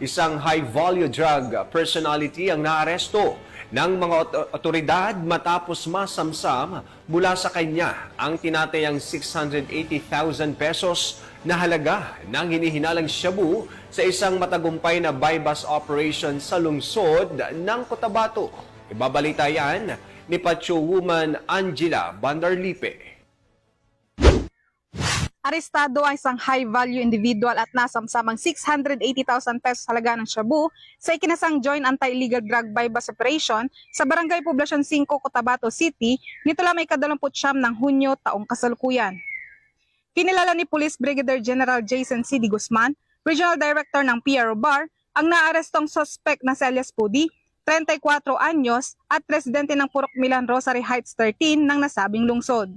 Isang high-value drug personality ang naaresto ng mga otoridad matapos masamsam mula sa kanya ang tinatayang 680,000 pesos na halaga ng hinihinalang shabu sa isang matagumpay na buy-bust operation sa lungsod ng Cotabato. Ibabalita yan ni Pacho Woman Angela Bandarlipe. Arestado ang isang high-value individual at nasamsamang 680,000 pesos halaga ng shabu sa ikinasang joint anti-illegal drug buy-bust operation sa Barangay Poblacion 5, Cotabato City nito lamang ika-29 ng Hunyo taong kasalukuyan. Kinilala ni Police Brigadier General Jason C. D. Guzman, Regional Director ng PRO BAR, ang naarestong suspect na si alias Pudi, 34 anyos at residente ng Purok Milan Rosary Heights 13 ng nasabing lungsod.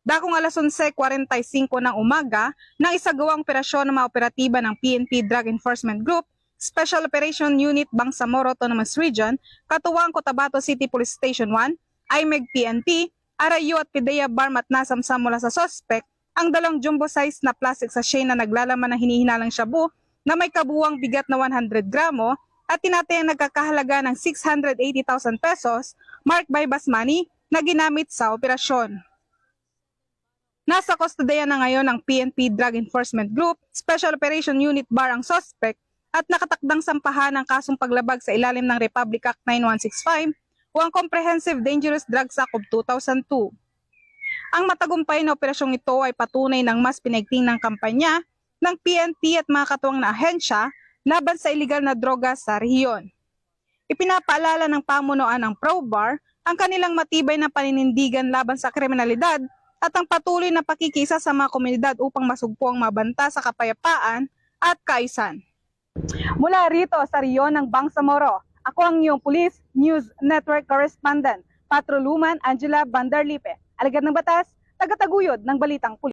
Dakong alas 11:45 ng umaga, nang isagawang operasyon ng mga operatiba ng PNP Drug Enforcement Group, Special Operation Unit Bangsamoro Autonomous Region, katuwang Cotabato City Police Station 1, IMEG PNP, RIU at PIDEA BARM at nasamsam mula sa suspect ang dalawang jumbo-size na plastic sachet na naglalaman ng hinihinalang shabu na may kabuuang bigat na 100 gramo at tinatayang nagkakahalaga ng 680,000 pesos marked by bus money na ginamit sa operasyon. Nasa kustodiya na ngayon ng PNP Drug Enforcement Group, Special Operation Unit BAR ang suspect at nakatakdang sampahan ng kasong paglabag sa ilalim ng Republic Act 9165 o ang Comprehensive Dangerous Drugs Act of 2002. Ang matagumpay na operasyong ito ay patunay ng mas pinaigting ng kampanya ng PNP at mga katuwang na ahensya laban sa iligal na droga sa rehiyon. Ipinapaalala ng pamunuan ng PRO-BAR ang kanilang matibay na paninindigan laban sa kriminalidad at ang patuloy na pakikisa sa mga komunidad upang masugpo ang mabanta sa kapayapaan at kaayusan. Mula rito sa riyon ng Bangsamoro, ako ang iyong Police News Network Correspondent, Patroluman Angela Bandarlipe, alagad ng batas, tagataguyod ng balitang pulis.